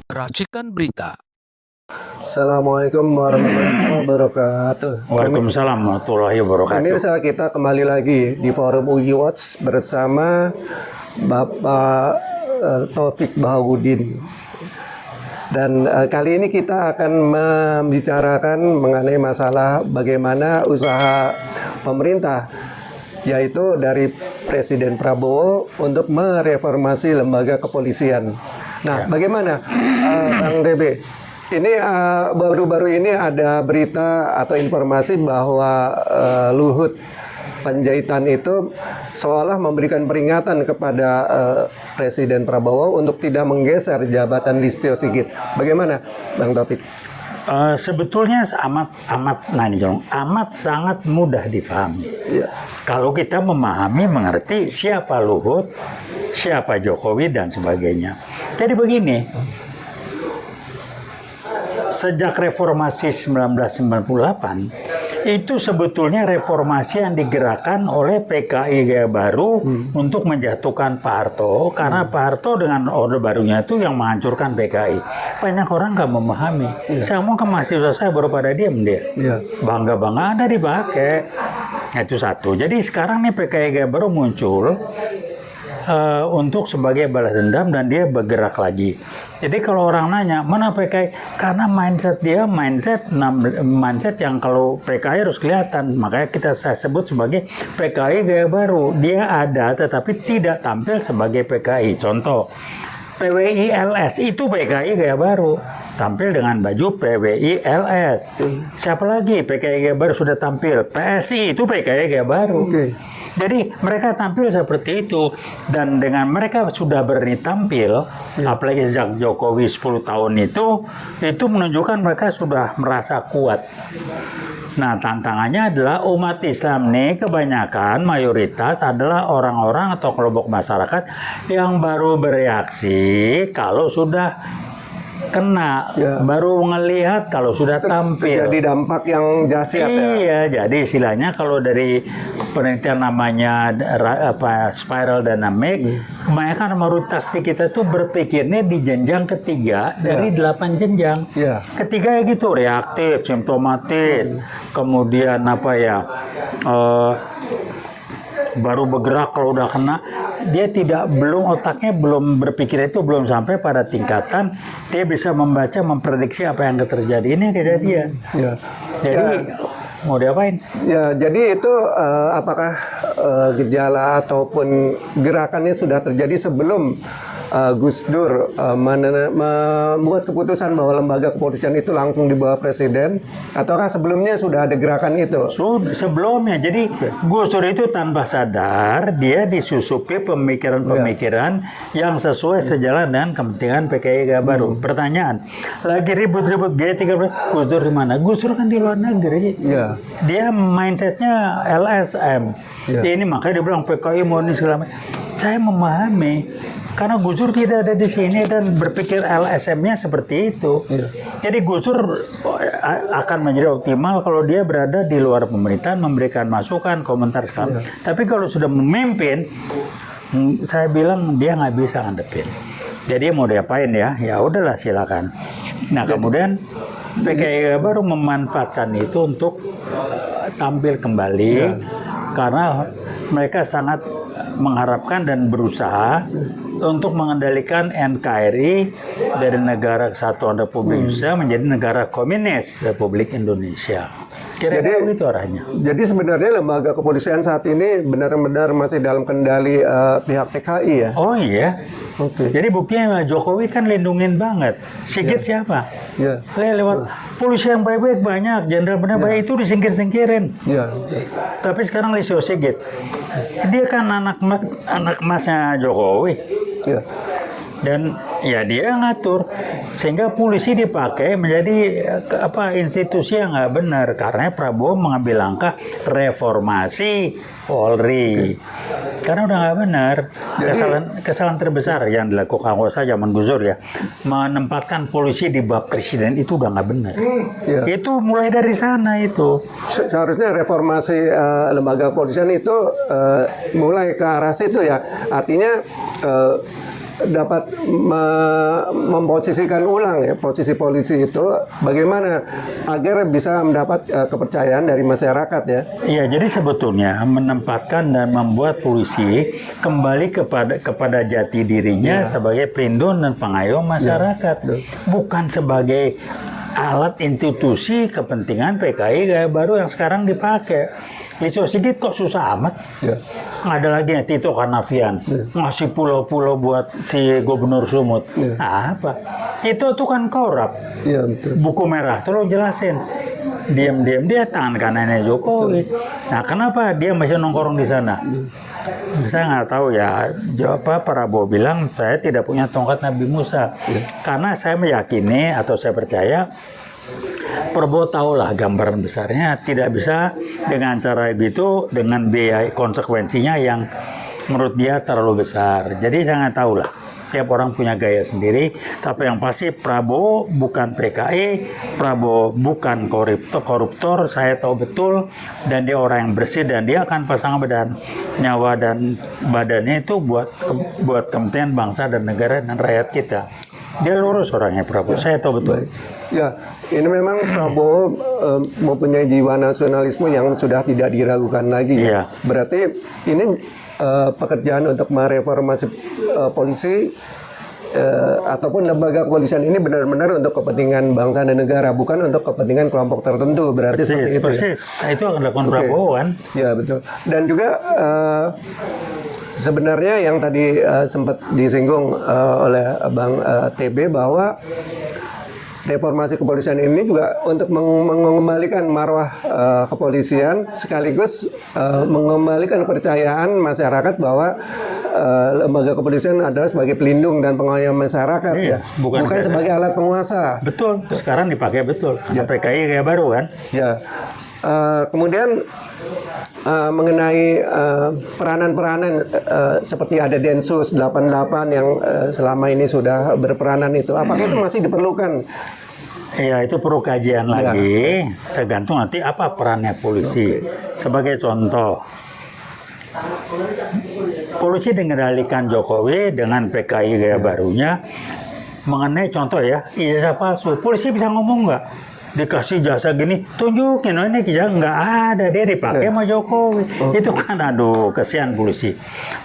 Racikan Berita. Assalamualaikum warahmatullahi wabarakatuh. Waalaikumsalam warahmatullahi wabarakatuh. Pemirsa, kita kembali lagi di Forum UI Watch bersama Bapak Taufik Bahauddin. Dan kali ini kita akan membicarakan mengenai masalah bagaimana usaha pemerintah, yaitu dari Presiden Prabowo untuk mereformasi lembaga kepolisian. Nah, bagaimana, Kang Debe? Ini baru-baru ini ada berita atau informasi bahwa Luhut Panjaitan itu seolah memberikan peringatan kepada Presiden Prabowo untuk tidak menggeser jabatan Listio Sigit. Bagaimana, Bang Taufik? Sebetulnya amat sangat mudah difahami. Ya. Kalau kita memahami, mengerti siapa Luhut, siapa Jokowi dan sebagainya. Jadi begini. Sejak reformasi 1998, itu sebetulnya reformasi yang digerakkan oleh PKI Gaya Baru untuk menjatuhkan Pak Harto. Karena Pak Harto dengan Orde Barunya itu yang menghancurkan PKI. Banyak orang nggak memahami. Saya ngomong ke mahasiswa saya baru pada diam dia. Bangga-bangga ada dipakai. Itu satu. Jadi sekarang nih PKI Gaya Baru muncul untuk sebagai balas dendam dan dia bergerak lagi. Jadi kalau orang nanya mana PKI, karena mindset dia mindset yang kalau PKI harus kelihatan, makanya saya sebut sebagai PKI Gaya Baru. Dia ada tetapi tidak tampil sebagai PKI. Contoh PWI LS itu PKI Gaya Baru, tampil dengan baju PWI LS. Siapa lagi PKI Gaya Baru sudah tampil? PSI itu PKI Gaya Baru. Jadi mereka tampil seperti itu, dan dengan mereka sudah berani tampil, apalagi sejak Jokowi 10 tahun itu menunjukkan mereka sudah merasa kuat. Nah, tantangannya adalah umat Islam nih kebanyakan mayoritas adalah orang-orang atau kelompok masyarakat yang baru bereaksi kalau sudah kena, baru ngelihat kalau sudah tampil. Jadi dampak yang dahsyat ya. Iya, jadi istilahnya kalau dari penelitian namanya spiral dynamic, kebanyakan mayoritas di kita tuh berpikirnya di jenjang ketiga dari 8 jenjang. Ketiga ya gitu, reaktif, simptomatis, kemudian baru bergerak kalau udah kena. Dia otaknya belum berpikir, itu belum sampai pada tingkatan dia bisa membaca, memprediksi apa yang akan terjadi. Ini kejadian. Jadi mau diapain? Ya, jadi itu apakah gejala ataupun gerakannya sudah terjadi sebelum Gus Dur membuat keputusan bahwa lembaga kepolisian itu langsung di bawah presiden, ataukah sebelumnya sudah ada gerakan itu? Sebelumnya, jadi Gus Dur itu tanpa sadar dia disusupi pemikiran-pemikiran yang sesuai sejalan dengan kepentingan PKI Gaya Baru. Pertanyaan, lagi ribut-ribut G30, Gus Dur di mana? Gus Dur kan di luar negeri. Dia mindsetnya LSM. Ini makanya dia bilang PKI mau ini segala macam. Saya memahami. Karena Gus Dur tidak ada di sini dan berpikir LSM-nya seperti itu. Jadi Gus Dur akan menjadi optimal kalau dia berada di luar pemerintahan, memberikan masukan, komentar segala. Tapi kalau sudah memimpin, saya bilang dia nggak bisa ngadepin. Jadi mau diapain ya? Ya udahlah silakan. Nah kemudian PKI baru memanfaatkan itu untuk tampil kembali karena mereka sangat mengharapkan dan berusaha untuk mengendalikan NKRI dari negara kesatuan Republik Indonesia menjadi negara komunis Republik Indonesia. Kira-kira itu arahnya. Jadi sebenarnya lembaga kepolisian saat ini benar-benar masih dalam kendali pihak PKI ya? Oh iya. Jadi buktinya Jokowi kan lindungin banget. Sigit siapa? Lewat polisi yang baik-baik banyak, jenderal benar baik itu disingkir-singkirin. Tapi sekarang Listio Sigit, dia kan anak masnya Jokowi. Dan ya dia ngatur sehingga polisi dipakai menjadi institusi yang nggak benar karena Prabowo mengambil langkah reformasi Polri. Karena udah nggak benar. Kesalahan terbesar yang dilakukan zaman Gus Dur ya, menempatkan polisi di bawah presiden itu udah nggak benar. Itu mulai dari sana itu. Seharusnya reformasi lembaga kepolisian itu mulai ke arah situ ya. Artinya dapat memposisikan ulang ya posisi polisi itu bagaimana agar bisa mendapat kepercayaan dari masyarakat ya. Iya, jadi sebetulnya menempatkan dan membuat polisi kembali kepada jati dirinya sebagai pelindung dan pengayom masyarakat, bukan sebagai alat institusi kepentingan PKI gaya baru yang sekarang dipakai. Listio Sigit kok susah amat. Ada lagi ya Tito Karnavian ngasih pulau-pulau buat si Gubernur Sumut. Apa? Tito tuh kan korup. Buku merah terus jelasin. Diam-diam dia tangan kanannya Jokowi. Nah, kenapa dia masih nongkrong di sana? Saya nggak tahu ya. Jawab Prabowo bilang saya tidak punya tongkat Nabi Musa. Karena saya meyakini atau saya percaya Prabowo tahulah gambaran besarnya, tidak bisa dengan cara begitu dengan biaya konsekuensinya yang menurut dia terlalu besar. Jadi saya nggak tahu lah. Tiap orang punya gaya sendiri, tapi yang pasti Prabowo bukan PKI, Prabowo bukan koruptor, saya tahu betul, dan dia orang yang bersih dan dia akan pasang badan nyawa dan badannya itu buat kepentingan bangsa dan negara dan rakyat kita. Dia lurus orangnya Prabowo, saya tahu betul. Ya, ini memang Prabowo mempunyai jiwa nasionalisme yang sudah tidak diragukan lagi. Iya. Berarti ini pekerjaan untuk mereformasi polisi ataupun lembaga kepolisian ini benar-benar untuk kepentingan bangsa dan negara, bukan untuk kepentingan kelompok tertentu. Berarti seperti itu. Persis. Nah, itu akan dilakukan Prabowo kan? Ya betul. Dan juga sebenarnya yang tadi sempat disinggung oleh Bang TB bahwa reformasi kepolisian ini juga untuk mengembalikan marwah kepolisian sekaligus mengembalikan kepercayaan masyarakat bahwa lembaga kepolisian adalah sebagai pelindung dan pengayom masyarakat ya, bukan sebagai alat penguasa. Betul. Sekarang dipakai betul. PKI kayak baru kan? Ya. Kemudian mengenai peranan-peranan seperti ada Densus 88 yang selama ini sudah berperanan itu, apakah itu masih diperlukan? Ya, itu perlu kajian lagi. Tergantung nanti apa perannya polisi. Sebagai contoh, polisi dikendalikan Jokowi dengan PKI gaya barunya mengenai contoh ya, ijazah palsu. Polisi bisa ngomong nggak? Dikasih jasa gini, tunjukin, oh ini kijang nggak ada, dia dipakai sama Jokowi. Itu kan aduh, kesian polisi.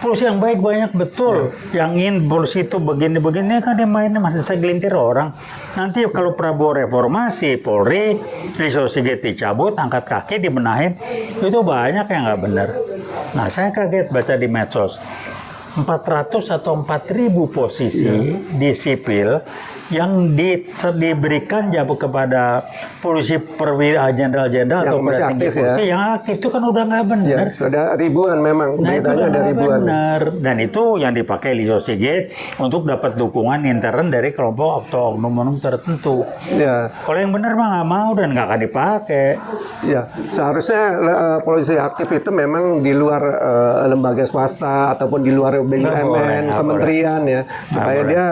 Polisi yang baik banyak betul. Yang ingin polisi itu begini-begini kan dia mainnya masih segelintir orang. Nanti kalau Prabowo reformasi, Polri, Listio Sigit dicabut, angkat kaki, dibenahin, itu banyak yang nggak benar. Nah, saya kaget baca di medsos. 400 atau 4.000 posisi di sipil yang diberikan jabat kepada polisi perwira jenderal-jenderal atau masih aktif polisi yang aktif itu kan udah nggak benar. Ya, sudah ribuan memang, beritanya ada ribuan. Benar. Dan itu yang dipakai Listio Sigit untuk dapat dukungan intern dari kelompok atau oknum-oknum tertentu. Ya. Kalau yang benar mah nggak mau dan nggak akan dipakai. Ya, seharusnya polisi aktif itu memang di luar lembaga swasta ataupun di luar BUMN, kementerian ya, supaya dia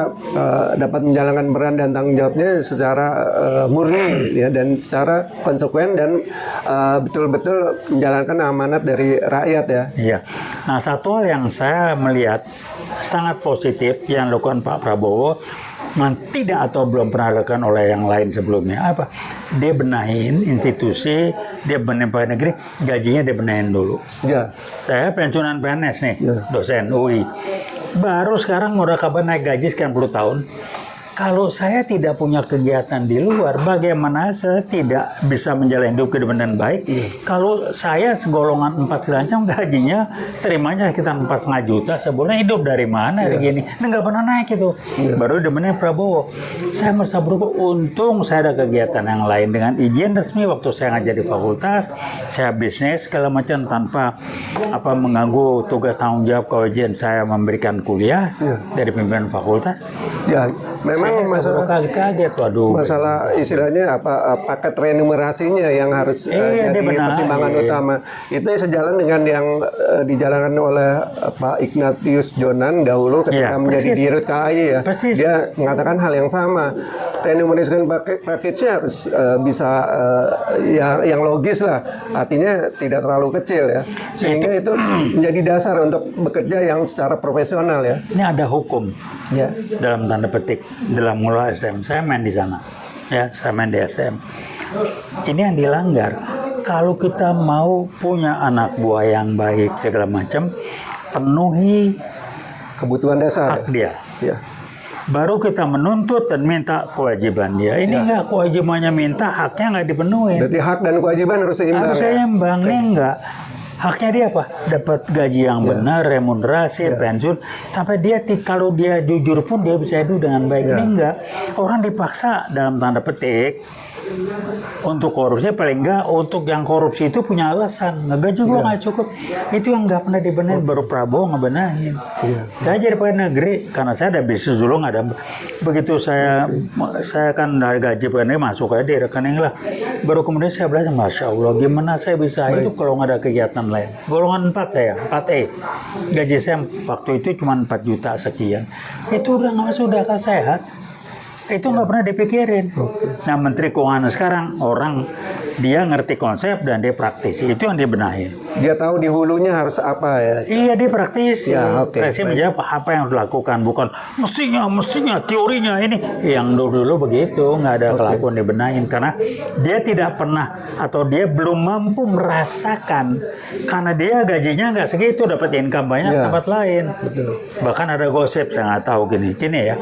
dapat menjalankan peran dan tanggung jawabnya secara murni ya dan secara konsekuen dan betul-betul menjalankan amanat dari rakyat ya. Iya. Nah, satu hal yang saya melihat sangat positif yang dilakukan Pak Prabowo tidak atau belum pernah dilakukan oleh yang lain sebelumnya apa? Dia benahin institusi, dia benahin pegawai negeri, gajinya dia benahin dulu. Ya. Saya pensiunan PNS nih, dosen UI. Baru sekarang udah kabar naik gaji sekian puluh tahun. Kalau saya tidak punya kegiatan di luar, bagaimana saya tidak bisa menjalani hidup dengan baik? Kalau saya segolongan 4 selancang gajinya terimanya sekitar 4,5 juta sebulan, hidup dari mana hari gini? Nah, nggak pernah naik itu. Baru demennya Prabowo. Saya merasa bersyukur, untung saya ada kegiatan yang lain dengan izin resmi waktu saya ngajar di fakultas, saya bisnis segala macam tanpa mengganggu tugas tanggung jawab kewajiban saya memberikan kuliah dari pimpinan fakultas. Ya, memang Saya kaget-kaget, waduh. masalah istilahnya paket remunerasinya yang harus Iya, dia jadi benar. pertimbangan Iya. utama. Itu sejalan dengan yang dijalankan oleh Pak Ignatius Jonan dahulu ketika Iya, menjadi persis. dirut KAI ya. Persis. Dia mengatakan hal yang sama. Remuneration package-nya harus bisa yang logis lah. Artinya tidak terlalu kecil ya. Sehingga itu menjadi dasar untuk bekerja yang secara profesional ya. Ini ada hukum. Ya. Dalam tanda petik, dalam mula SM, saya main di sana, ya, saya main di SM. Ini yang dilanggar. Kalau kita mau punya anak buah yang baik segala macam, penuhi Kebutuhan dasar. hak dia. Ya. Baru kita menuntut dan minta kewajiban dia. Ini enggak, kewajibannya minta, haknya nggak dipenuhi. Berarti hak dan kewajiban harus seimbang. Harus ya? seimbang, nih enggak. Haknya dia apa? Dapat gaji yang benar, remunerasi, pensiun. Sampai dia, kalau dia jujur pun dia bisa hidup dengan baik. Ini enggak. Orang dipaksa dalam tanda petik untuk korupsi, paling enggak untuk yang korupsi itu punya alasan. Gaji gua nggak cukup. Itu yang nggak pernah dibenahin. Baru Prabowo ngebenahin. Saya jadi pegawai negeri karena saya ada bisnis dulu, nggak ada. Begitu saya kan dari gaji pegawai negeri masuk aja di rekening lah. Baru kemudian saya belajar, masya Allah, gimana saya bisa hidup kalau nggak ada kegiatan lain. Golongan 4 saya, 4E. Gaji saya waktu itu cuma 4 juta sekian. Itu udah nggak masuk akal sehat. Itu nggak pernah dipikirin. Nah, Menteri Keuangan sekarang orang dia ngerti konsep dan dia praktisi. Itu yang dia benahin. Dia tahu di hulunya harus apa ya. Iya, dia praktisi. Ya, oke. Praktisi menjawab apa yang harus dilakukan, bukan mestinya, teorinya ini. Yang dulu begitu, nggak ada kelakuan dibenahin karena dia tidak pernah atau dia belum mampu merasakan karena dia gajinya nggak segitu, dapat income banyak tempat lain. Betul. Bahkan ada gosip, saya nggak tahu gini ya.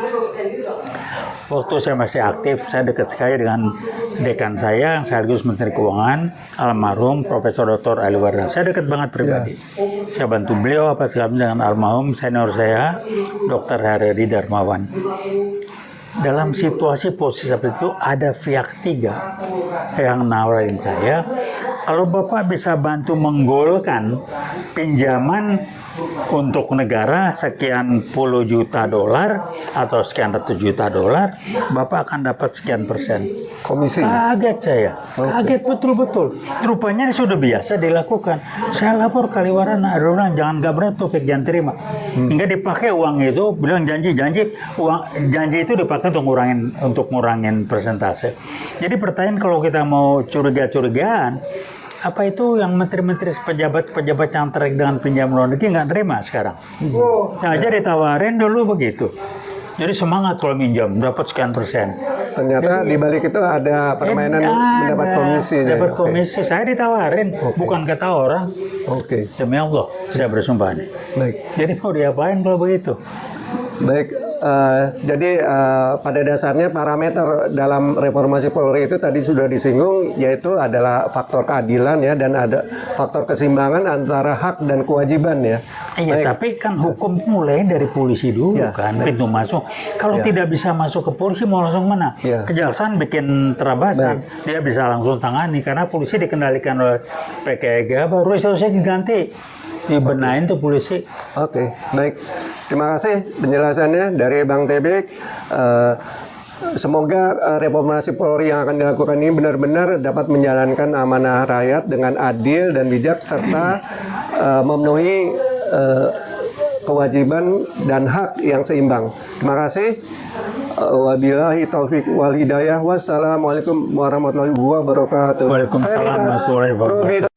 Waktu saya masih aktif, saya dekat sekali dengan dekan saya, yang sekaligus Menteri Keuangan, almarhum Profesor Dr. Ali Wardana. Saya dekat banget pribadi. Saya bantu beliau apa segala dengan almarhum senior saya, Dr. Haryadi Darmawan. Dalam situasi posisi seperti itu, ada pihak 3 yang nawarin saya, kalau Bapak bisa bantu menggolkan pinjaman untuk negara sekian puluh juta dolar atau sekian ratus juta dolar, Bapak akan dapat sekian persen. Komisi. Kaget saya, kaget betul-betul. Rupanya ini sudah biasa dilakukan. Saya lapor Kali Wardana, bilang jangan gabrak tuh, jangan terima. Hingga dipakai uang itu, bilang janji itu dipakai untuk ngurangin persentase. Jadi pertanyaan kalau kita mau curiga-curigaan, apa itu yang menteri-menteri pejabat yang terkait dengan pinjam luar negeri nggak terima sekarang? Nah, aja ditawarin dulu begitu. Jadi semangat kalau minjam dapat sekian persen. Ternyata di balik itu ada permainan mendapat komisi. Dapat komisi. Saya ditawarin, bukan kata orang. Oke. Demi Allah, saya bersumpah nih. Baik. Jadi mau diapain kalau begitu? Baik. Jadi pada dasarnya parameter dalam reformasi Polri itu tadi sudah disinggung, yaitu adalah faktor keadilan ya, dan ada faktor keseimbangan antara hak dan kewajiban ya. Iya, tapi kan hukum mulai dari polisi dulu kan, pintu masuk. Kalau tidak bisa masuk ke polisi, mau langsung mana? Kejaksaan bikin terabasan, dia bisa langsung tangani karena polisi dikendalikan oleh PKG, baru selesai diganti, dibenahin tuh polisi. Oke, baik. Terima kasih penjelasannya dari Bang Tebek. Semoga reformasi Polri yang akan dilakukan ini benar-benar dapat menjalankan amanah rakyat dengan adil dan bijak serta memenuhi kewajiban dan hak yang seimbang. Terima kasih. Wabillahi taufik wal hidayah. Wassalamualaikum warahmatullahi wabarakatuh. Waalaikumsalam warahmatullahi wabarakatuh.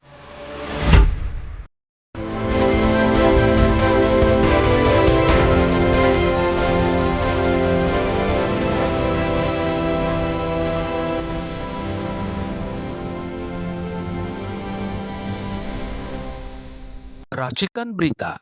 Racikan Berita